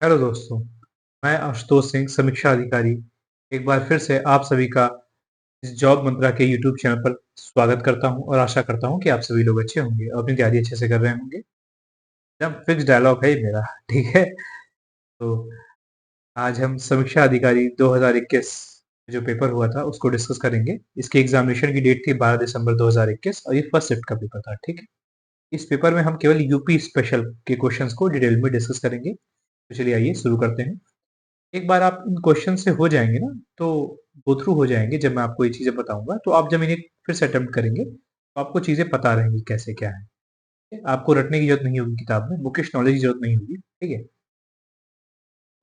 Hello दोस्तों, मैं आशुतोष सिंह, समीक्षा अधिकारी, एक बार फिर से आप सभी का इस जॉब मंत्रा के यूट्यूब चैनल पर स्वागत करता हूं और आशा करता हूं कि आप सभी लोग अच्छे होंगे और अपनी तैयारी अच्छे से कर रहे होंगे। एकदम फिक्स डायलॉग है ये मेरा, ठीक है? तो आज हम समीक्षा अधिकारी 2021 जो पेपर हुआ था उसको डिस्कस करेंगे। इसकी एग्जामिनेशन की डेट थी 12 दिसंबर 2021 और ये फर्स्ट शिफ्ट का पेपर था, ठीक है? इस पेपर में हम केवल यूपी स्पेशल के क्वेश्चंस को डिटेल में डिस्कस करेंगे। तो चलिए आइए शुरू करते हैं। एक बार आप इन क्वेश्चन से हो जाएंगे ना, तो गो थ्रू हो जाएंगे। जब मैं आपको ये चीजें बताऊंगा तो आप जब इन्हें फिर से अटेम्प्ट करेंगे तो आपको चीजें पता रहेंगी कैसे क्या है। ठीक है? आपको रटने की जरूरत नहीं होगी, किताब में बुकिश नॉलेज की जरूरत नहीं होगी। ठीक है,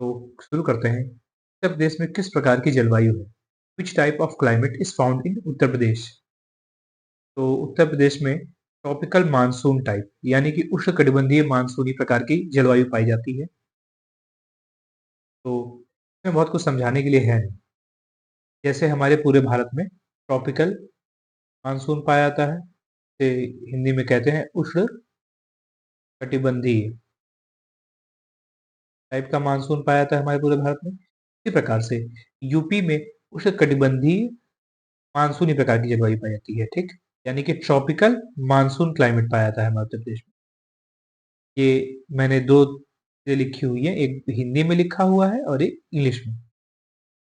तो शुरू करते हैं। उत्तर प्रदेश में किस प्रकार की जलवायु है? Which type of climate is found in Uttar Pradesh? तो उत्तर प्रदेश में ट्रॉपिकल मानसून टाइप यानी कि उष्णकटिबंधीय मानसूनी प्रकार की जलवायु पाई जाती है। तो इसमें बहुत कुछ समझाने के लिए है नहीं। जैसे हमारे पूरे भारत में ट्रॉपिकल मानसून पाया जाता है, इसे हिंदी में कहते हैं उष्ण कटिबंधीय टाइप का मानसून पाया जाता है हमारे पूरे भारत में। इसी प्रकार से यूपी में उष्ण कटिबंधीय मानसूनी प्रकार की जलवायु पाई जाती है, ठीक? यानी कि ट्रॉपिकल मानसून क्लाइमेट पाया जाता है हमारे उत्तर प्रदेश में। ये मैंने दो चीजें लिखी हुई है, एक हिंदी में लिखा हुआ है और एक इंग्लिश में।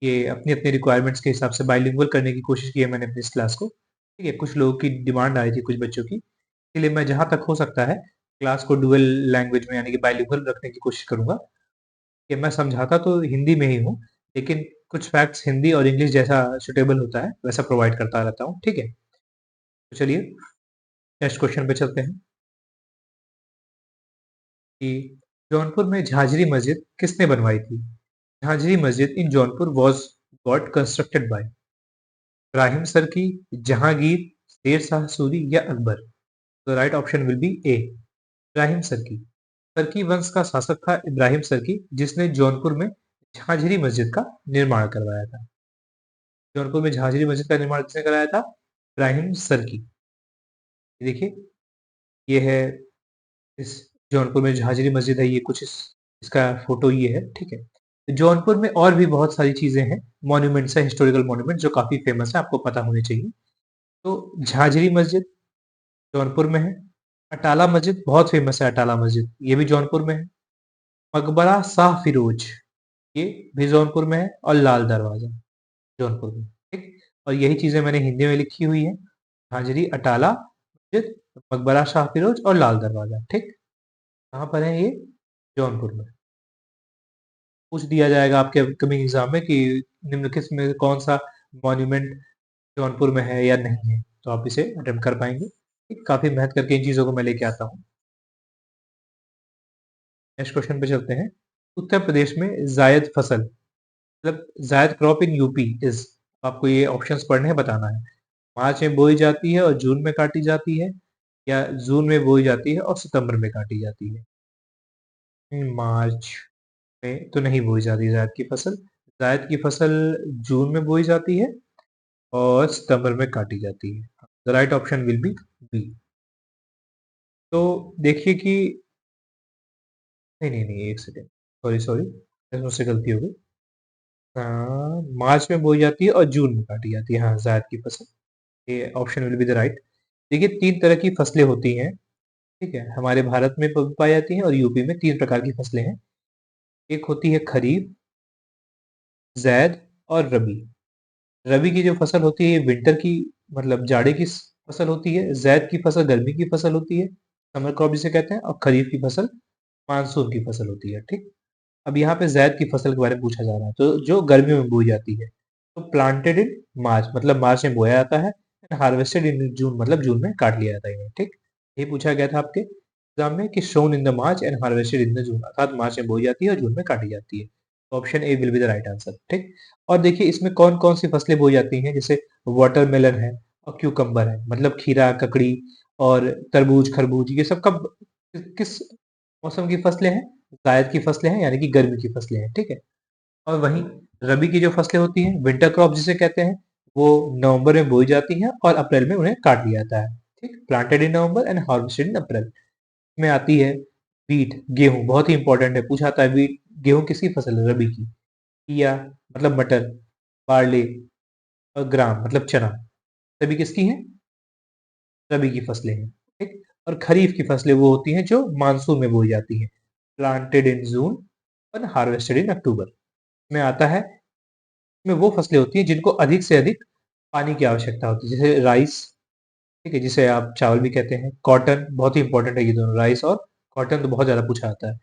ये अपनी अपनी रिक्वायरमेंट्स के हिसाब से बाइलिंगुअल करने की कोशिश की है मैंने अपनी इस क्लास को। ठीक है, कुछ लोगों की डिमांड आई थी, कुछ बच्चों की, इसलिए मैं जहां तक हो सकता है क्लास को डुअल लैंग्वेज में यानी कि बाइलिंगुअल रखने की कोशिश करूंगा। कि मैं समझाता तो हिंदी में ही हूँ, लेकिन कुछ फैक्ट्स हिंदी और इंग्लिश जैसा सुटेबल होता है वैसा प्रोवाइड करता रहता हूँ। ठीक है, तो चलिए नेक्स्ट क्वेश्चन पे चलते हैं कि जौनपुर में झांझरी मस्जिद किसने बनवाई थी? Jhanjhri Masjid in Jaunpur was got constructed by Ibrahim Sharqi, Jahangir, Sher Shah Suri या Akbar? The right option will be A, Ibrahim Sharqi. Sharqi वंश का शासक था इब्राहिम सरकी, जिसने जौनपुर में झांझरी मस्जिद का निर्माण करवाया था। जौनपुर में झांझरी मस्जिद का निर्माण किसने कराया था? इब्राहिम सरकी। ये देखिए, ये है इस जौनपुर में झांझरी मस्जिद है, ये कुछ इसका फोटो ये है। ठीक है, जौनपुर में और भी बहुत सारी चीजें हैं, मॉन्यूमेंट्स है, हिस्टोरिकल मॉन्यूमेंट जो काफी फेमस है, आपको पता होने चाहिए। तो झांझरी मस्जिद जौनपुर में है। अटाला मस्जिद बहुत फेमस है, अटाला मस्जिद ये भी जौनपुर में है। मकबरा शाह फिरोज ये भी जौनपुर में है, और लाल दरवाजा जौनपुर में। ठीक, और यही चीजें मैंने हिंदी में लिखी हुई है। झांझरी, अटाला मस्जिद, मकबरा शाह फिरोज और लाल दरवाजा। ठीक, कहाँ पर है ये? जौनपुर में। पूछ दिया जाएगा आपके अपकमिंग एग्जाम में कि निम्नलिखित में कौन सा मॉन्यूमेंट जौनपुर में है या नहीं है, तो आप इसे अटेम्प्ट कर पाएंगे। ठीक, काफी मेहनत करके इन चीजों को मैं लेके आता हूँ। नेक्स्ट क्वेश्चन पे चलते हैं। उत्तर प्रदेश में जायद फसल मतलब जायद क्रॉप इन यूपी इज, आपको ये ऑप्शंस पढ़ने हैं, बताना है। मार्च में बोई जाती है और जून में काटी जाती है, या जून में बोई जाती है और सितंबर में काटी जाती है? मार्च में तो नहीं बोई जाती जायद की फसल। जायद की फसल जून में बोई जाती है और सितंबर में काटी जाती है। The right option will be B. तो देखिए कि नहीं नहीं नहीं, एक सेकेंड, सॉरी सॉरी, मुझसे गलती हो गई। मार्च में बोई जाती है और जून में काटी जाती है, हाँ, जायद की फसल। ये option will be the right. देखिए, तीन तरह की फसलें होती हैं, ठीक है, हमारे भारत में पाई जाती हैं, और यूपी में तीन प्रकार की फसलें हैं। एक होती है खरीफ, जैद और रबी। रबी की जो फसल होती है ये विंटर की मतलब जाड़े की फसल होती है। जैद की फसल गर्मी की फसल होती है, समर क्रॉप जिसे कहते हैं। और खरीफ की फसल मानसून की फसल होती है। ठीक, अब यहाँ पे जैद की फसल के बारे में पूछा जा रहा है, तो जो गर्मियों में बोई जाती है। तो प्लांटेड इन मार्च मतलब मार्च में बोया जाता है, एंड हार्वेस्टेड इन जून मतलब जून में काट लिया जाता है इन्हें। ठीक, ये पूछा गया था आपके एग्जाम में कि shown in the March and harvested in the June, अर्थात मार्च में बोई जाती है और जून में काटी जाती है। Option A will be the right answer. ठीक, और देखिए इसमें कौन कौन सी फसलें बोई जाती हैं, जैसे वाटरमेलन है और क्यूकम्बर है, मतलब खीरा, ककड़ी और तरबूज, खरबूज, ये सब कब किस मौसम की फसलें हैं? जायद की फसलें हैं, यानी कि गर्मी की फसलें हैं। ठीक है, और वहीं रबी की जो फसलें होती हैं, विंटर क्रॉप जिसे कहते हैं, वो नवंबर में बोई जाती हैं और अप्रैल में उन्हें काट लिया जाता है। ठीक, planted in November and harvested in April. में आती है वीट, गेहूं, बहुत ही इंपॉर्टेंट है, पूछा था वीट गेहूं किसकी फसल है? रबी की। या मतलब मटर, बार्ले और ग्राम मतलब चना, सभी किसकी हैं? रबी की फसलें हैं। ठीक। और खरीफ की फसलें वो होती हैं जो मानसून में बोई जाती हैं। प्लांटेड इन जून और हार्वेस्टेड इन अक्टूबर में आता है। में वो फसलें होती हैं जिनको अधिक से अधिक पानी की आवश्यकता होती है, जैसे राइस, ठीक है, जिसे आप चावल भी कहते हैं। कॉटन बहुत ही इंपॉर्टेंट है, ये दोनों राइस और कॉटन तो बहुत ज्यादा पूछा जाता है।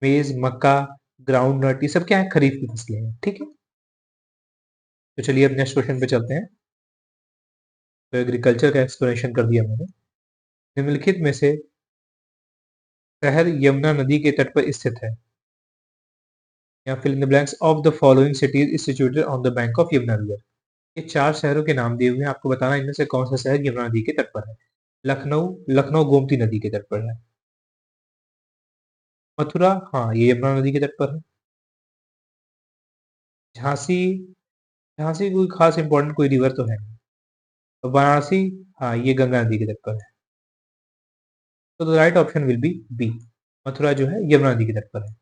मेज, मक्का, ग्राउंड नट, ये सब क्या है? खरीफ की फसलें हैं। ठीक है। तो चलिए अब नेक्स्ट क्वेश्चन पे चलते हैं। तो एग्रीकल्चर का एक्सप्लेनेशन कर दिया मैंने। निम्नलिखित में से शहर यमुना नदी के तट पर स्थित है, या fill in the blanks of the following cities is situated on the bank of Yamuna river. ये 4 शहरों के नाम दिए हुए हैं, आपको बताना है इनमें से कौन सा शहर यमुना नदी के तट पर है। लखनऊ, लखनऊ गोमती नदी के तट पर है। मथुरा, हाँ ये यमुना नदी के तट पर है। झांसी, झांसी कोई खास इंपॉर्टेंट कोई रिवर तो है नहीं। और वाराणसी, हाँ ये गंगा नदी के तट पर है। तो the right option will be B, Mathura जो है यमुना नदी के तट पर है।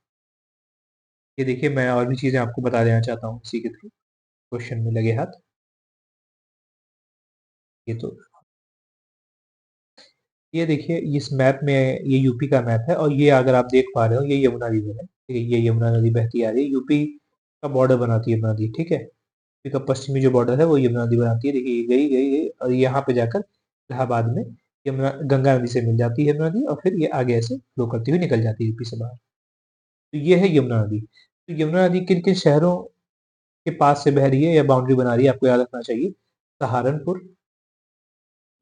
ये देखिए मैं और भी चीजें आपको बता देना चाहता हूँ इसी के थ्रू, क्वेश्चन में लगे हाथ। ये तो ये देखिए इस मैप में ये यूपी का मैप है, और ये अगर आप देख पा रहे हो ये यमुना रिवर है, ठीक है, ये यमुना नदी बहती आ रही है, यूपी का बॉर्डर बनाती है यमुना नदी, ठीक है। यूपी का पश्चिमी जो बॉर्डर है वो यमुना नदी बनाती है, देखिए ये गई गई गई और यहाँ पे जाकर इलाहाबाद में यमुना गंगा नदी से मिल जाती है यमुना नदी, और फिर ये आगे ऐसे फ्लो करती हुई निकल जाती है यूपी से बाहर। तो ये है यमुना नदी। तो यमुना नदी किन किन शहरों के पास से बह रही है या बाउंड्री बना रही है, आपको याद रखना चाहिए। सहारनपुर,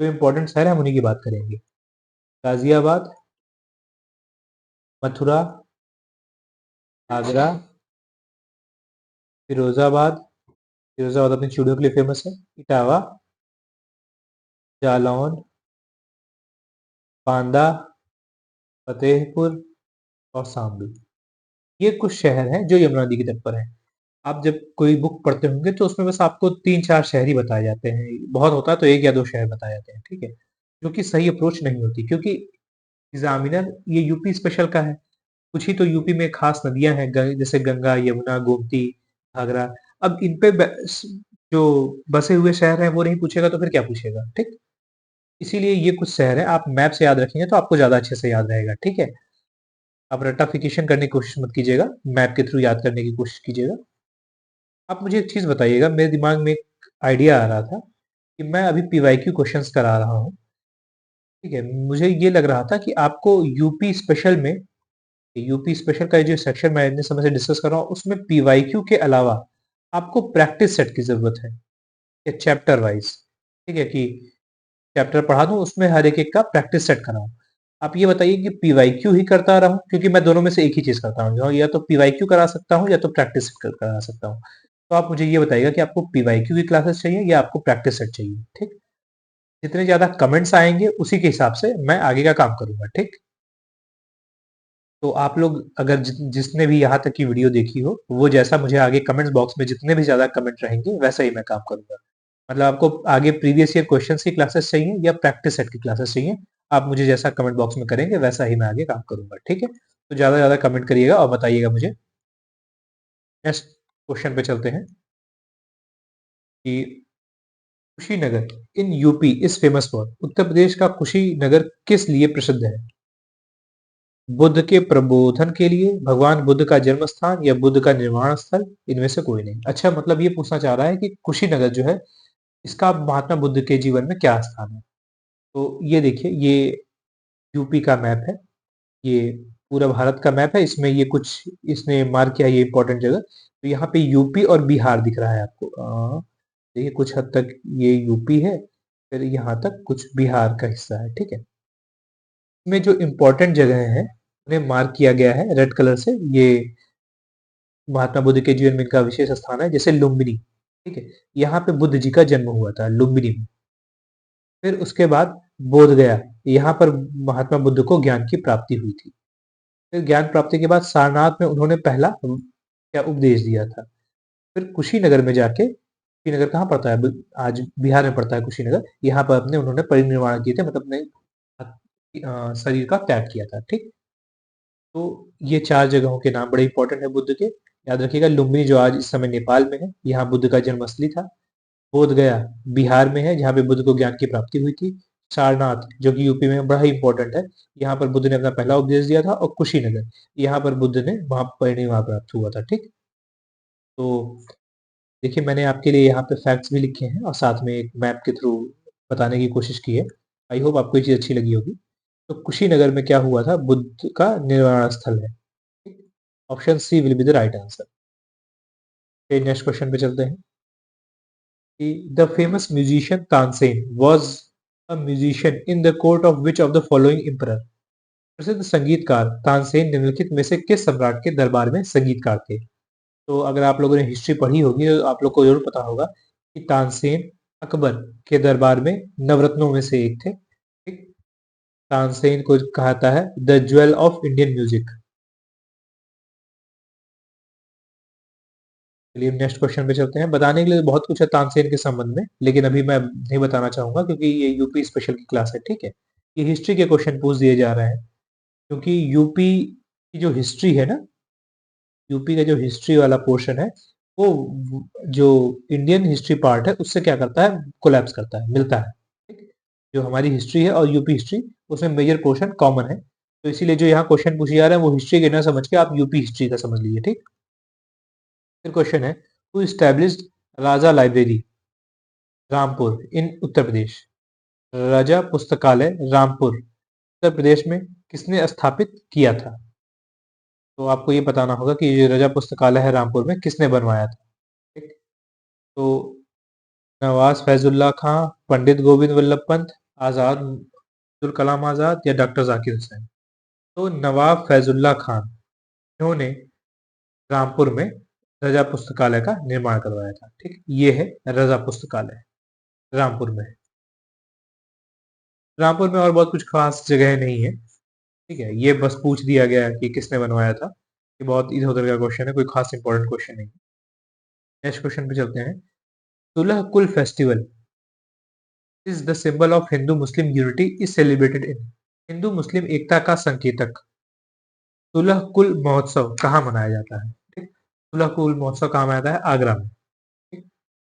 जो इंपॉर्टेंट शहर है हम उन्हीं की बात करेंगे। गाजियाबाद, मथुरा, आगरा, फिरोजाबाद, फिरोजाबाद अपनी चूड़ियों के लिए फेमस है। इटावा, जालौन, बांदा, फतेहपुर और शामली। ये कुछ शहर हैं जो यमुना नदी के तट पर हैं। आप जब कोई बुक पढ़ते होंगे तो उसमें बस आपको 3-4 शहर ही बताए जाते हैं, बहुत होता है तो 1 या 2 शहर बताए जाते हैं, ठीक है, जो कि सही अप्रोच नहीं होती, क्योंकि एग्जामिनर ये यूपी स्पेशल का है। कुछ ही तो यूपी में खास नदियां हैं, जैसे गंगा, यमुना, गोमती, घाघरा। अब इन पे जो बसे हुए शहर हैं वो नहीं पूछेगा तो फिर क्या पूछेगा, ठीक। इसीलिए ये कुछ शहर है, आप मैप से याद रखेंगे तो आपको ज्यादा अच्छे से याद रहेगा, ठीक है। आप रट्टाफिकेशन करने की कोशिश मत कीजिएगा, मैप के थ्रू याद करने की कोशिश कीजिएगा। आप मुझे एक चीज बताइएगा, मेरे दिमाग में एक आइडिया आ रहा था कि मैं अभी पीवाईक्यू क्वेश्चंस करा रहा हूँ, ठीक है। मुझे ये लग रहा था कि आपको यूपी स्पेशल में, यूपी स्पेशल का जो सेक्शन मैं इतने समय से डिस्कस कर रहा हूँ उसमें पीवाईक्यू के अलावा आपको प्रैक्टिस सेट की जरूरत है, या चैप्टर वाइज, ठीक है, कि चैप्टर पढ़ा दूं उसमें हर एक एक का प्रैक्टिस सेट कराऊं। आप ये बताइए कि पीवाईक्यू ही करता रहूं, क्योंकि मैं दोनों में से एक ही चीज करता हूँ, या तो पीवाईक्यू करा सकता हूँ या तो प्रैक्टिस सेट करा सकता हूँ। तो आप मुझे ये बताइएगा कि आपको पीवाईक्यू की क्लासेस चाहिए या आपको प्रैक्टिस सेट चाहिए, ठीक। जितने ज्यादा कमेंट्स आएंगे उसी के हिसाब से मैं आगे का काम करूंगा, ठीक। तो आप लोग अगर जिसने भी यहाँ तक की वीडियो देखी हो वो जैसा मुझे आगे कमेंट्स बॉक्स में जितने भी ज्यादा कमेंट रहेंगे वैसा ही मैं काम करूंगा। मतलब आपको आगे प्रीवियस ईयर क्वेश्चंस की क्लासेस चाहिए या प्रैक्टिस सेट की क्लासेस चाहिए, आप मुझे जैसा कमेंट बॉक्स में करेंगे वैसा ही मैं आगे काम करूंगा, ठीक है। तो ज्यादा ज्यादा कमेंट करिएगा और बताइएगा मुझे। नेक्स्ट क्वेश्चन पे चलते हैं कि Kushinagar in UP is famous for. Uttar Pradesh का कुशीनगर किस लिए प्रसिद्ध है? बुद्ध के प्रबोधन के लिए, भगवान बुद्ध का जन्म स्थान, या बुद्ध का निर्वाण स्थल, इनमें से कोई नहीं। अच्छा, मतलब ये पूछना चाह रहा है कि कुशीनगर जो है इसका महात्मा बुद्ध के जीवन में क्या स्थान है। तो ये देखिए ये यूपी का मैप है, ये पूरा भारत का मैप है, इसमें ये कुछ इसने मार्क किया है ये इंपॉर्टेंट जगह। तो यहाँ पे यूपी और बिहार दिख रहा है आपको। देखिए कुछ हद तक ये यूपी है, फिर यहाँ तक कुछ बिहार का हिस्सा है, ठीक है। इसमें जो इम्पोर्टेंट जगह है उन्हें मार्क किया गया है रेड कलर से। ये महात्मा बुद्ध के जीवन में इनका विशेष स्थान है, जैसे लुम्बिनी, ठीक है, यहाँ पे बुद्ध जी का जन्म हुआ था लुम्बिनी में। फिर उसके बाद बोध गया, यहाँ पर महात्मा बुद्ध को ज्ञान की प्राप्ति हुई थी। फिर ज्ञान प्राप्ति के बाद सारनाथ में उन्होंने पहला क्या उपदेश दिया था। फिर कुशीनगर में जाके, कुशीनगर कहाँ पड़ता है? आज बिहार में पड़ता है कुशीनगर। यहाँ पर अपने उन्होंने परिनिर्वाण किए थे, मतलब अपने शरीर का त्याग किया था, ठीक। तो ये 4 जगहों के नाम बड़े इंपॉर्टेंट है बुद्ध के। याद रखिएगा, लुम्बिनी जो आज इस समय नेपाल में है, यहाँ बुद्ध का जन्मस्थली था। बोध गया बिहार में है, जहाँ पे बुद्ध को ज्ञान की प्राप्ति हुई थी। सारनाथ जो कि यूपी में है, बड़ा ही इंपॉर्टेंट है, यहाँ पर बुद्ध ने अपना पहला उपदेश दिया था। और कुशीनगर, यहाँ पर बुद्ध ने वहां परिनिर्वाण प्राप्त हुआ था। ठीक, तो देखिए मैंने आपके लिए यहाँ पे फैक्ट्स भी लिखे हैं और साथ में एक मैप के थ्रू बताने की कोशिश की है। आई होप आपको ये चीज अच्छी लगी होगी। तो कुशीनगर में क्या हुआ था, बुद्ध का निर्वाण स्थल है। Option C will be the right answer. फिर नेक्स्ट क्वेश्चन पे चलते हैं कि the famous musician Tansen was a musician in the court of which of the following emperor. प्रसिद्ध संगीतकार तानसेन निम्नलिखित में से किस सम्राट के दरबार में संगीतकार थे। तो अगर आप लोगों ने हिस्ट्री पढ़ी होगी तो आप लोग को जरूर पता होगा कि तानसेन अकबर के दरबार में नवरत्नों में से एक थे। ठीक, तानसेन को कहा जाता है the jewel of Indian music. चलिए नेक्स्ट क्वेश्चन पे चलते हैं। बताने के लिए बहुत कुछ है तानसेन के संबंध में, लेकिन अभी मैं नहीं बताना चाहूंगा क्योंकि ये यूपी स्पेशल की क्लास है। ठीक है, ये हिस्ट्री के क्वेश्चन पूछ दिए जा रहे हैं, क्योंकि यूपी की जो हिस्ट्री है ना, यूपी का जो हिस्ट्री वाला पोर्शन है, वो जो इंडियन हिस्ट्री पार्ट है उससे क्या करता है, कोलैप्स करता है, मिलता है। ठीक, जो हमारी हिस्ट्री है और यूपी हिस्ट्री, उसमें मेजर पोर्शन कॉमन है। तो इसीलिए जो यहाँ क्वेश्चन पूछे जा रहे हैं वो हिस्ट्री के ना समझ के आप यूपी हिस्ट्री का समझ लीजिए। ठीक, फिर क्वेश्चन है, who established Raza library Rampur in Uttar Pradesh. Raza पुस्तकालय रामपुर उत्तर प्रदेश में किसने स्थापित किया था। तो आपको ये बताना होगा कि ये राजा पुस्तकालय है रामपुर में, किसने बनवाया था। ठीक, तो नवाज फैजुल्ला खां, पंडित गोविंद वल्लभ पंत, आजाद अब्दुल कलाम आजाद या डॉक्टर जाकिर हुसैन। तो नवाब फैजुल्ला खान, इन्होंने रामपुर में रजा पुस्तकालय का निर्माण करवाया था। ठीक, ये है रजा पुस्तकालय, रामपुर में। रामपुर में और बहुत कुछ खास जगह नहीं है। ठीक है, ये बस पूछ दिया गया है कि किसने बनवाया था। ये बहुत इधर उधर का क्वेश्चन है, कोई खास इंपॉर्टेंट क्वेश्चन नहीं। नेक्स्ट क्वेश्चन पे चलते हैं। Sulah Kul festival is the symbol of Hindu Muslim unity is celebrated in. Hindu Muslim एकता का संकेतक सुलह कुल महोत्सव कहाँ मनाया जाता है। ठीक, सुलह कुल महोत्सव कहाँ मनाया जाता है, आगरा में। ठीक,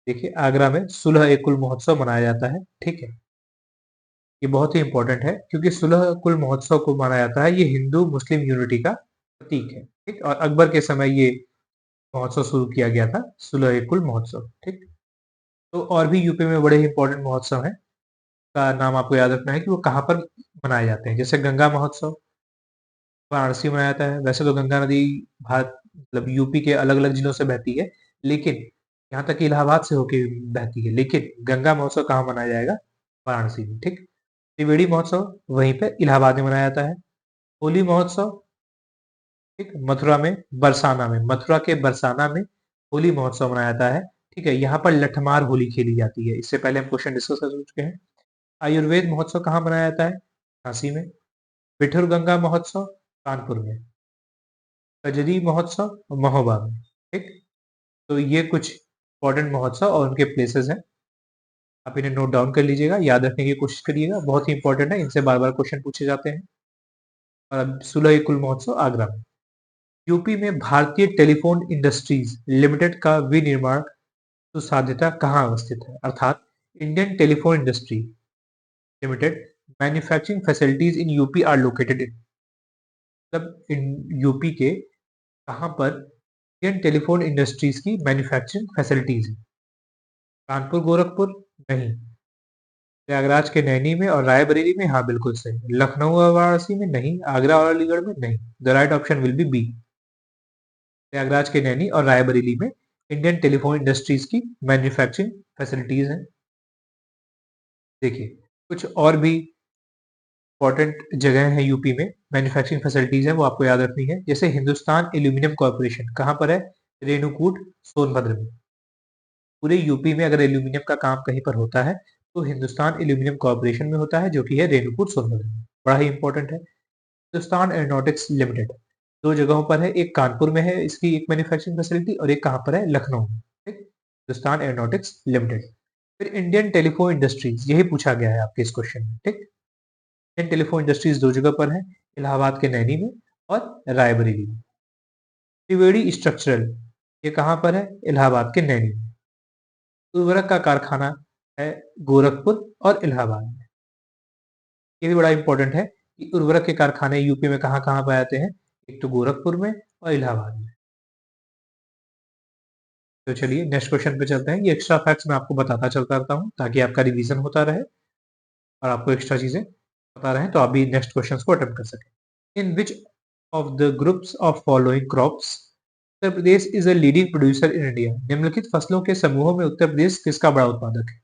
देखिए आगरा में सुलह ए कुल महोत्सव मनाया जाता है। ठीक है, ये बहुत ही इंपॉर्टेंट है क्योंकि सुलह कुल महोत्सव को माना जाता है, ये हिंदू मुस्लिम यूनिटी का प्रतीक है। ठीक, और अकबर के समय ये महोत्सव शुरू किया गया था, सुलह ए कुल महोत्सव। ठीक, तो और भी यूपी में बड़े इंपॉर्टेंट महोत्सव हैं, का नाम आपको याद रखना है कि वो कहाँ पर मनाए जाते हैं। जैसे गंगा महोत्सव वाराणसी में मनाया जाता है। वैसे तो गंगा नदी भारत मतलब यूपी के अलग अलग जिलों से बहती है, लेकिन यहाँ तक कि इलाहाबाद से होके बहती है, लेकिन गंगा महोत्सव कहाँ मनाया जाएगा, वाराणसी में। ठीक, त्रिवेणी महोत्सव वहीं पे इलाहाबाद में मनाया जाता है। होली महोत्सव, ठीक, मथुरा में बरसाना में, मथुरा के बरसाना में होली महोत्सव मनाया जाता है। ठीक है, यहाँ पर लठमार होली खेली जाती है। इससे पहले हम क्वेश्चन डिस्कस कर चुके हैं। आयुर्वेद महोत्सव कहाँ मनाया जाता है, झांसी में। पिठुर गंगा महोत्सव कानपुर में। कजरी महोत्सव महोबा में। ठीक, तो ये कुछ इंपॉर्टेंट महोत्सव और उनके प्लेसेस हैं, आप इन्हें नोट डाउन कर लीजिएगा, याद रखने की कोशिश करिएगा, बहुत ही इंपॉर्टेंट है, इनसे बार बार क्वेश्चन पूछे जाते हैं। और अब 16 कुल महोत्सव आगरा में। यूपी में भारतीय टेलीफोन इंडस्ट्रीज लिमिटेड का विनिर्माण सुसाध्यता कहाँ अवस्थित है, अर्थात Indian telephone industry limited manufacturing facilities in UP are located in. मतलब यूपी के कहाँ पर इंडियन टेलीफोन इंडस्ट्रीज की मैन्युफैक्चरिंग फैसिलिटीज है। कानपुर गोरखपुर नहीं, प्रयागराज के नैनी में और रायबरेली में, हाँ बिल्कुल सही। लखनऊ और वाराणसी में नहीं, आगरा और अलीगढ़ में नहीं। The right option will be B, Prayagraj के नैनी और रायबरेली में इंडियन टेलीफोन इंडस्ट्रीज की मैन्युफैक्चरिंग फैसिलिटीज हैं। देखिए कुछ और भी इंपॉर्टेंट जगह है यूपी में, मैन्युफैक्चरिंग फैसिलिटीज है, वो आपको याद रखनी है। जैसे हिंदुस्तान एल्यूमिनियम कॉर्पोरेशन कहाँ पर है, रेणुकूट सोनभद्र में। पूरे यूपी में अगर एल्यूमिनियम का काम कहीं पर होता है तो हिंदुस्तान एल्यूमिनियम कॉर्पोरेशन में होता है, जो कि है रेणुकूट सोनभद्र में। बड़ा ही इंपॉर्टेंट है। हिंदुस्तान एरोनॉटिक्स लिमिटेड दो जगहों पर है, एक कानपुर में है इसकी एक मैन्युफैक्चरिंग फैसिलिटी, और एक कहाँ पर है, लखनऊ में। ठीक, हिंदुस्तान एरोनॉटिक्स लिमिटेड। फिर इंडियन टेलीफोन इंडस्ट्रीज, यही पूछा गया है आपके इस क्वेश्चन में। ठीक, इंडियन टेलीफोन इंडस्ट्रीज दो जगह पर है, इलाहाबाद के नैनी में और रायबरेली में। त्रिवेणी स्ट्रक्चरल, ये कहाँ पर है? इलाहाबाद के नैनी में। उर्वरक का कारखाना है गोरखपुर और इलाहाबाद में। ये भी बड़ा इंपॉर्टेंट है कि उर्वरक के कारखाने यूपी में कहाँ कहाँ पाए जाते हैं? एक तो गोरखपुर में और इलाहाबाद में। तो चलिए नेक्स्ट क्वेश्चन पे चलते हैं। ये एक्स्ट्रा फैक्ट्स मैं आपको बताता चलता रहता हूँ ताकि आपका रिवीजन होता रहे और आपको एक्स्ट्रा चीजें पता रहे, तो आप भी नेक्स्ट क्वेश्चन को अटेम्प्ट कर सकें। In which of the groups of following crops Uttar Pradesh is a leading producer in India? निम्नलिखित फसलों के समूहों में उत्तर प्रदेश किसका बड़ा उत्पादक है?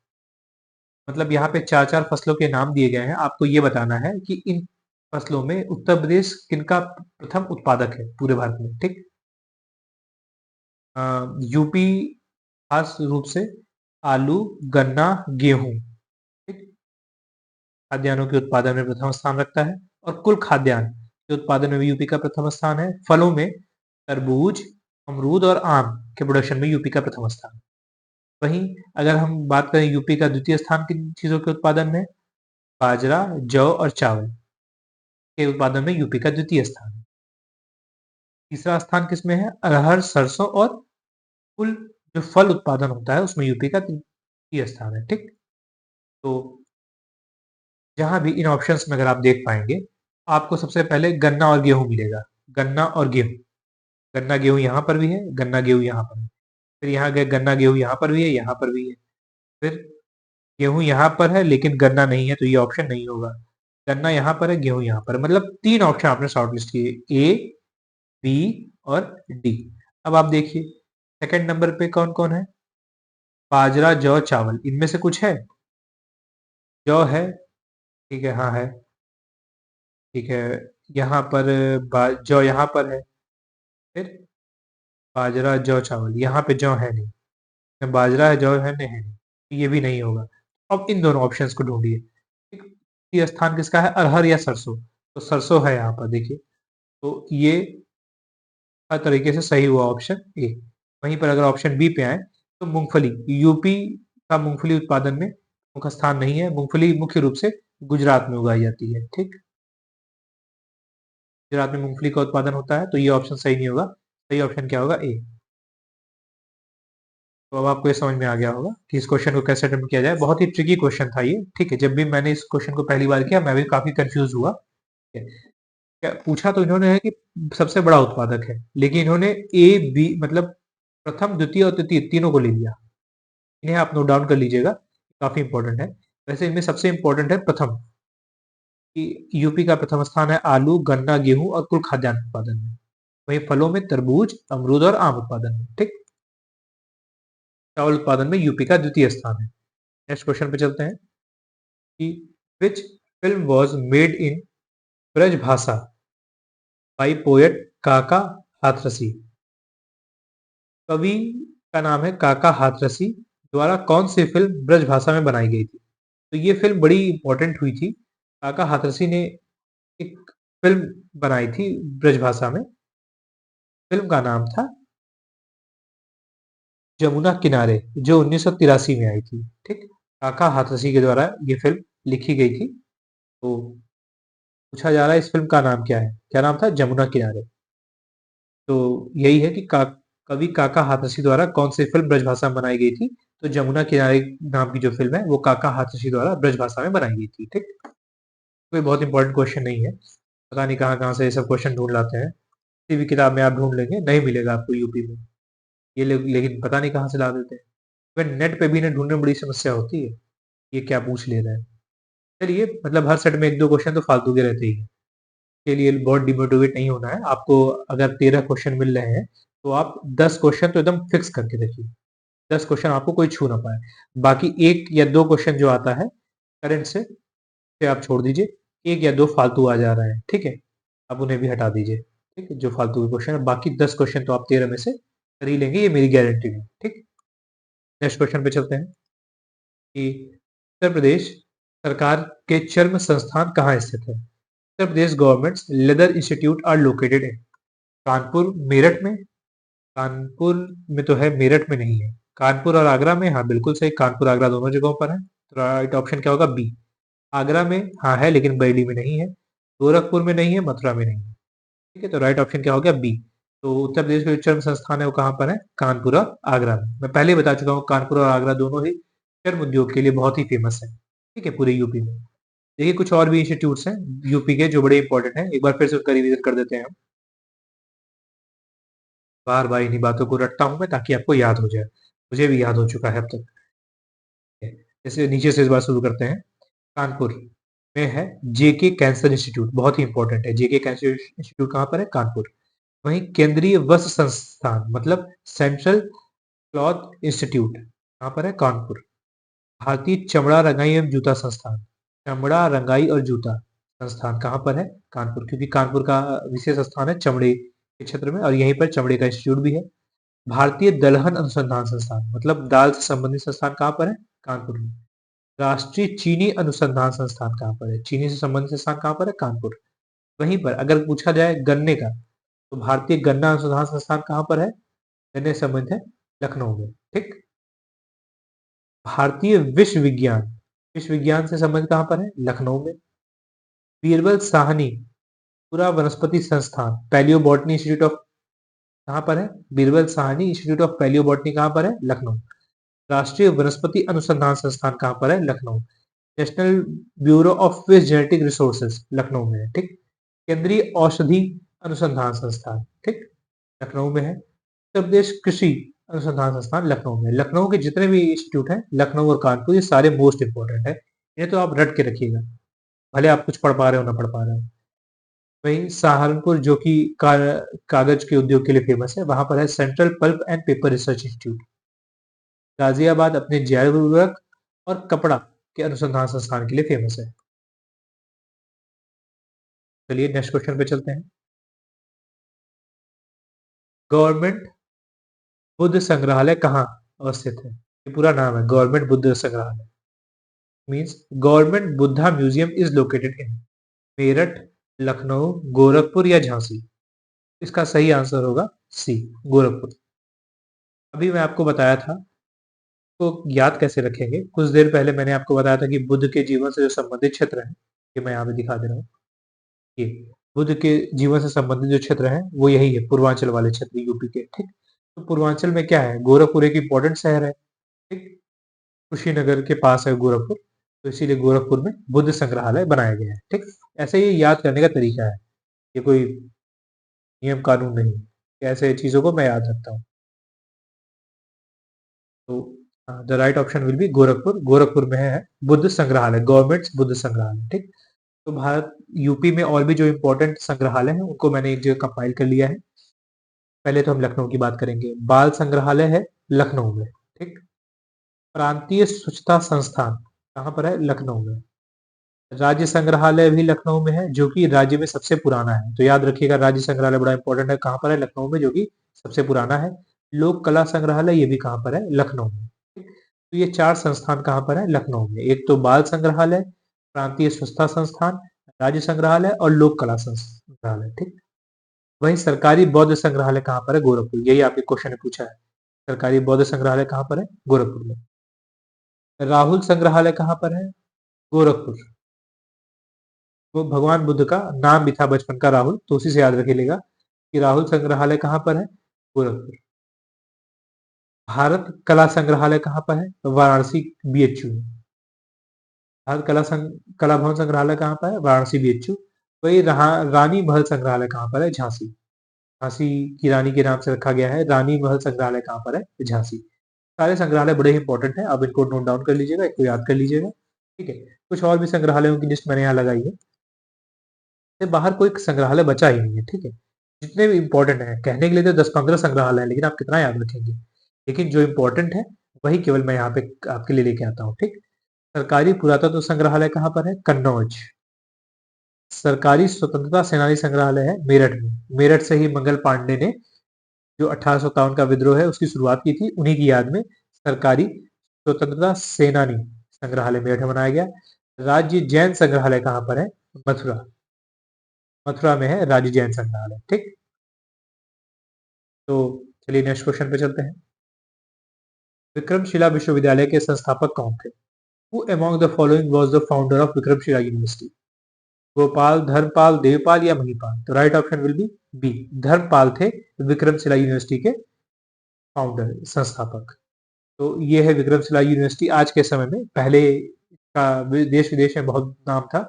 मतलब यहाँ पे चार चार फसलों के नाम दिए गए हैं, आपको ये बताना है कि इन फसलों में उत्तर प्रदेश किनका प्रथम उत्पादक है पूरे भारत में। ठीक, यूपी खास रूप से आलू, गन्ना, गेहूं, ठीक, खाद्यान्नों के उत्पादन में प्रथम स्थान रखता है और कुल खाद्यान्न के उत्पादन में भी यूपी का प्रथम स्थान है। फलों में तरबूज, अमरूद और आम के प्रोडक्शन में यूपी का प्रथम स्थान। वहीं अगर हम बात करें यूपी का द्वितीय स्थान किन चीजों के उत्पादन में, बाजरा, जौ और चावल के उत्पादन में यूपी का द्वितीय स्थान है। तीसरा स्थान किसमें है? अरहर, सरसों और कुल जो फल उत्पादन होता है उसमें यूपी का तृतीय स्थान है। ठीक, तो जहां भी इन ऑप्शंस में अगर आप देख पाएंगे, आपको सबसे पहले गन्ना और गेहूं मिलेगा। गन्ना और गेहूं, गन्ना गेहूं यहाँ पर भी है, गन्ना गेहूं यहाँ पर है, फिर यहाँ गए गन्ना गेहूं यहाँ पर भी है, यहाँ पर भी है, फिर गेहूं यहाँ पर है लेकिन गन्ना नहीं है, तो ये ऑप्शन नहीं होगा। गन्ना यहाँ पर है, गेहूं यहाँ पर है, मतलब तीन ऑप्शन आपने शॉर्ट लिस्ट किए, ए, बी और डी। अब आप देखिए सेकंड नंबर पे कौन कौन है? बाजरा, जौ, चावल, इनमें से कुछ है? जौ है, ठीक है, हाँ है, ठीक है, यहाँ पर जौ यहाँ पर है, फिर बाजरा, जौ, चावल, यहाँ पे जौ है नहीं, न बाजरा है, जौ है नहीं, है नहीं, तो ये भी नहीं होगा। अब इन दोनों ऑप्शंस को ढूंढिए। ठीक, ये स्थान किसका है? अरहर या सरसों? तो सरसों है यहाँ पर, देखिए, तो ये हर तरीके से सही हुआ ऑप्शन ए। वहीं पर अगर ऑप्शन बी पे आए तो मूंगफली, यूपी का मूंगफली उत्पादन में मुख्य स्थान नहीं है। मूंगफली मुख्य रूप से गुजरात में उगाई जाती है। ठीक, गुजरात में मूंगफली का उत्पादन होता है, तो ये ऑप्शन सही नहीं होगा। सही ऑप्शन क्या होगा? ए। तो अब आपको ये समझ में आ गया होगा कि इस क्वेश्चन को कैसे अटेम्प्ट किया जाए। बहुत ही ट्रिकी क्वेश्चन था ये। ठीक है, जब भी मैंने इस क्वेश्चन को पहली बार किया मैं भी काफी कंफ्यूज हुआ। ठीक है, क्या पूछा तो इन्होंने है कि सबसे बड़ा उत्पादक है, लेकिन इन्होंने ए बी मतलब प्रथम, द्वितीय और तृतीय तीनों को ले लिया। इन्हें आप नोट डाउन कर लीजिएगा, काफी इंपॉर्टेंट है। वैसे इनमें सबसे इंपॉर्टेंट है प्रथम, कि यूपी का प्रथम स्थान है आलू, गन्ना, गेहूं और कुल खाद्यान्न उत्पादन में। वहीं फलों में तरबूज, अमरूद और आम उत्पादन में। ठीक, चावल उत्पादन में यूपी का द्वितीय स्थान है। नेक्स्ट क्वेश्चन पे चलते हैं कि which film was made in Braj भाषा बाई पोएट काका हाथरसी? कवि का नाम है काका हाथरसी, द्वारा कौन सी फिल्म ब्रज भाषा में बनाई गई थी? तो ये फिल्म बड़ी इंपॉर्टेंट हुई थी। काका हाथरसी ने एक फिल्म बनाई थी ब्रज भाषा में। फिल्म का नाम था जमुना किनारे, जो 1983 में आई थी। ठीक, काका हाथरसी के द्वारा ये फिल्म लिखी गई थी। तो पूछा जा रहा है इस फिल्म का नाम क्या है? क्या नाम था? जमुना किनारे। तो यही है कि कवि काका हाथरसी द्वारा कौन सी फिल्म ब्रजभाषा में बनाई गई थी? तो जमुना किनारे नाम की जो फिल्म है वो काका हाथरसी द्वारा ब्रजभाषा में बनाई गई थी। ठीक, कोई बहुत इंपॉर्टेंट क्वेश्चन नहीं है, पता नहीं कहाँ कहाँ से ये सब क्वेश्चन ढूंढ लाते हैं। किसी भी किताब में आप ढूंढ लेंगे नहीं मिलेगा आपको यूपी में। ये लेकिन पता नहीं कहाँ से ला देते हैं। फिर नेट पे भी इन्हें ढूंढने में बड़ी समस्या होती है, ये क्या पूछ ले रहे हैं। चलिए, मतलब हर सेट में एक दो क्वेश्चन तो फालतू के रहते ही हैं। के लिए बहुत डिमोटिवेट नहीं होना है आपको। अगर 13 क्वेश्चन मिल रहे हैं तो आप 10 क्वेश्चन तो एकदम फिक्स करके रखिए। 10 क्वेश्चन आपको कोई छू ना पाए। बाकी एक या दो क्वेश्चन जो आता है करंट से आप छोड़ दीजिए। एक या दो फालतू आ जा रहे हैं, ठीक है, आप उन्हें भी हटा दीजिए। ठीक है, जो फालतू के क्वेश्चन है, बाकी 10 क्वेश्चन तो आप 13 में से कर ही लेंगे, ये मेरी गारंटी है। ठीक, नेक्स्ट क्वेश्चन पे चलते हैं कि उत्तर प्रदेश सरकार के चर्म संस्थान कहाँ स्थित है? Uttar Pradesh government leather institute are located in Kanpur, Meerut में। कानपुर में तो है, मेरठ में नहीं है। कानपुर और आगरा में, हाँ बिल्कुल सही, कानपुर आगरा दोनों जगहों पर है। तो राइट ऑप्शन क्या होगा? बी। आगरा में हाँ है लेकिन बरेली में नहीं है, गोरखपुर में नहीं है, मथुरा में नहीं है। ठीक है, तो राइट ऑप्शन क्या हो गया? बी। तो उत्तर प्रदेश के जो चर्म संस्थान है वो कहाँ पर है? कानपुर और आगरा में। मैं पहले ही बता चुका हूँ, कानपुर और आगरा दोनों ही चर्म उद्योग के लिए बहुत ही फेमस है। ठीक है, पूरे यूपी में। देखिए कुछ और भी इंस्टीट्यूट्स हैं यूपी के जो बड़े इंपॉर्टेंट हैं, एक बार फिर से उसका रिवीजन कर देते हैं हम। बार बार इन्हीं बातों को रटता हूँ मैं ताकि आपको याद हो जाए, मुझे भी याद हो चुका है अब तक। जैसे नीचे से इस बार शुरू करते हैं। कानपुर में है जेके कैंसर इंस्टीट्यूट, बहुत ही इंपॉर्टेंट है। जेके कैंसर इंस्टीट्यूट कहाँ पर है? कानपुर। वहीं केंद्रीय वस्त्र संस्थान मतलब सेंट्रल क्लॉथ इंस्टीट्यूट कहाँ पर है? कानपुर। भारतीय चमड़ा रंगाई एवं जूता संस्थान, चमड़ा रंगाई और जूता संस्थान कहाँ पर है? कानपुर, क्योंकि कानपुर का विशेष स्थान है चमड़े के क्षेत्र में और यहीं पर चमड़े का इंस्टीट्यूट भी है। भारतीय दलहन अनुसंधान संस्थान मतलब दाल से संबंधित संस्थान कहाँ पर है? कानपुर में। राष्ट्रीय चीनी अनुसंधान संस्थान कहाँ पर है? चीनी से संबंधित संस्थान कहाँ पर है? कानपुर। वहीं पर अगर पूछा जाए गन्ने का, तो भारतीय गन्ना अनुसंधान संस्थान कहाँ पर है? गन्ने से संबंधित है लखनऊ में। ठीक। भारतीय विश्व विज्ञान से संबंधित कहाँ पर है? लखनऊ में। बीरबल साहनी पूरा वनस्पति संस्थान पैलियो बॉटनी इंस्टीट्यूट ऑफ कहाँ पर है? Birbal Sahni institute of palaeobotany कहाँ पर है? लखनऊ। राष्ट्रीय वनस्पति अनुसंधान संस्थान कहाँ पर है? Lucknow. National bureau of waste genetic resources Lucknow में है। ठीक। केंद्रीय औषधि अनुसंधान संस्थान, ठीक, लखनऊ में है। उत्तर प्रदेश कृषि अनुसंधान संस्थान लखनऊ में। लखनऊ के जितने भी इंस्टीट्यूट हैं, लखनऊ और कानपुर, ये सारे मोस्ट इंपोर्टेंट है। इन्हें तो आप रट के रखिएगा, भले आप कुछ पढ़ पा रहे हो ना पढ़ पा रहे हो। वहीं सहारनपुर जो कि कागज के उद्योग के लिए फेमस है, वहां पर है central pulp and paper research institute. Ghaziabad अपने जैव उर्वरक और कपड़ा के अनुसंधान संस्थान के लिए फेमस है। चलिए नेक्स्ट क्वेश्चन पे चलते हैं। गवर्नमेंट बुद्ध संग्रहालय कहाँ अवस्थित है? ये पूरा नाम है, गवर्नमेंट बुद्ध संग्रहालय। Means government Buddha museum is located in Meerut, Lucknow, Gorakhpur या झांसी। इसका सही आंसर होगा सी, गोरखपुर। अभी मैं आपको बताया था तो याद कैसे रखेंगे। कुछ देर पहले मैंने आपको बताया था कि बुद्ध के जीवन से जो संबंधित क्षेत्र है, ये मैं यहाँ पे दिखा दे रहा हूँ। ये बुद्ध के जीवन से संबंधित जो क्षेत्र है वो यही है, पूर्वांचल वाले क्षेत्र यूपी के। ठीक। तो पूर्वांचल में क्या है? गोरखपुर एक इंपॉर्टेंट शहर है। ठीक। कुशीनगर के पास है गोरखपुर, तो इसीलिए गोरखपुर में बुद्ध संग्रहालय बनाया गया है। ठीक। ऐसे ही याद करने का तरीका है, ये कोई नियम कानून नहीं है कि ऐसे चीजों को मैं याद रखता हूँ। तो the right option will B Gorakhpur. Gorakhpur में है बुद्ध संग्रहालय, गवर्नमेंट बुद्ध संग्रहालय। ठीक। तो भारत यूपी में और भी जो इम्पोर्टेंट संग्रहालय हैं उनको मैंने एक जगह कंपाइल कर लिया है। पहले तो हम लखनऊ की बात करेंगे। बाल संग्रहालय है लखनऊ में। ठीक। प्रांतीय स्वच्छता संस्थान कहाँ पर है? लखनऊ में। राज्य संग्रहालय भी लखनऊ में है जो कि राज्य में सबसे पुराना है, तो याद रखिएगा राज्य संग्रहालय बड़ा इंपॉर्टेंट है। कहाँ पर है? लखनऊ में, जो कि सबसे पुराना है। लोक कला संग्रहालय ये भी कहाँ पर है? लखनऊ में। तो ये चार संस्थान कहाँ पर है? लखनऊ में। एक तो बाल संग्रहालय, प्रांतीय स्वच्छता संस्थान, राज्य संग्रहालय और लोक कला संग्रहालय। ठीक। वहीं सरकारी बौद्ध संग्रहालय कहाँ पर है? गोरखपुर। यही आपके क्वेश्चन ने पूछा है, सरकारी बौद्ध संग्रहालय कहाँ पर है? गोरखपुर में। राहुल संग्रहालय कहाँ पर है? गोरखपुर। वो भगवान बुद्ध का नाम भी था बचपन का राहुल, तो उसी से याद रखिएगा कि राहुल संग्रहालय कहाँ पर है? गोरखपुर। भारत कला संग्रहालय कहाँ पर है? वाराणसी, बीएचयू में। भारत कला भवन संग्रहालय कहाँ पर है? वाराणसी, बीएचयू। वही रानी महल संग्रहालय कहाँ पर है? झांसी। झांसी की रानी के नाम से रखा गया है। रानी महल संग्रहालय कहाँ पर है? झांसी। सारे संग्रहालय बड़े ही इंपॉर्टेंट है, आप इनको नोट डाउन कर लीजिएगा, इनको याद कर लीजिएगा। ठीक है। कुछ और भी संग्रहालयों की लिस्ट मैंने यहाँ लगाई है। से बाहर कोई संग्रहालय बचा ही नहीं है। ठीक है। जितने भी इंपॉर्टेंट है, कहने के लिए तो 10-15 संग्रहालय है, लेकिन आप कितना याद रखेंगे। लेकिन जो इंपॉर्टेंट है वही केवल मैं यहाँ पे आपके लिए लेके आता हूँ। ठीक। सरकारी पुरातत्व संग्रहालय कहाँ पर है? कन्नौज। सरकारी स्वतंत्रता सेनानी संग्रहालय है मेरठ में। मेरठ से ही मंगल पांडे ने जो 1857 का विद्रोह है उसकी शुरुआत की थी, उन्हीं की याद में सरकारी स्वतंत्रता सेनानी संग्रहालय मेरठ में बनाया गया। राज्य जैन संग्रहालय कहाँ पर है? मथुरा। मथुरा में है राज्य जैन संग्रहालय। ठीक। तो चलिए नेक्स्ट क्वेश्चन पे चलते हैं। विक्रमशिला विश्वविद्यालय के संस्थापक कौन थे? Who among the following was the founder of Vikramshila university? Gopal, Dharmapal, Devapal या महीपाल? तो right option will be B, Dharmapal थे विक्रमशिला यूनिवर्सिटी के फाउंडर, संस्थापक। तो ये है विक्रमशिला यूनिवर्सिटी आज के समय में, पहले का देश विदेश में बहुत नाम था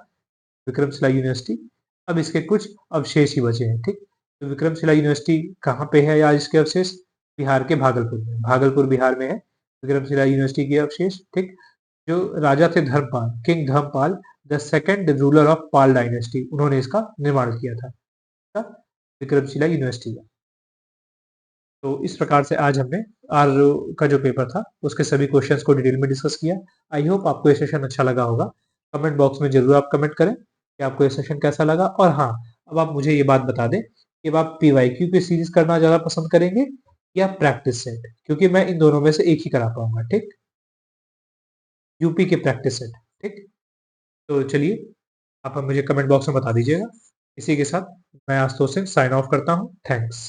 विक्रमशिला यूनिवर्सिटी। अब इसके कुछ अवशेष ही बचे हैं, ठीक। तो विक्रमशिला यूनिवर्सिटी कहाँ पे है आज इसके अवशेष? बिहार के भागलपुर में, भागलपुर बिहार में है विक्रमशिला यूनिवर्सिटी के अवशेष, ठीक। जो राजा थे Dharmapal, king Dharmapal the second ruler of Pal dynasty, उन्होंने इसका निर्माण किया था, विक्रमशिला यूनिवर्सिटी का। तो इस प्रकार से आज हमने आर का जो पेपर था उसके सभी क्वेश्चंस को डिटेल में डिस्कस किया। आई होप आपको ये सेशन अच्छा लगा होगा। कमेंट बॉक्स में जरूर आप कमेंट करें कि आपको ये सेशन कैसा लगा। और हाँ, अब आप मुझे ये बात बता दें कि अब आप पीवाईक्यू की सीरीज करना ज्यादा पसंद करेंगे या प्रैक्टिस सेट, क्योंकि मैं इन दोनों में से एक ही करा पाऊंगा, ठीक। यूपी के प्रैक्टिस सेट, ठीक। तो चलिए, आप मुझे कमेंट बॉक्स में बता दीजिएगा। इसी के साथ मैं आशुतोष सिंह साइन ऑफ करता हूँ। थैंक्स।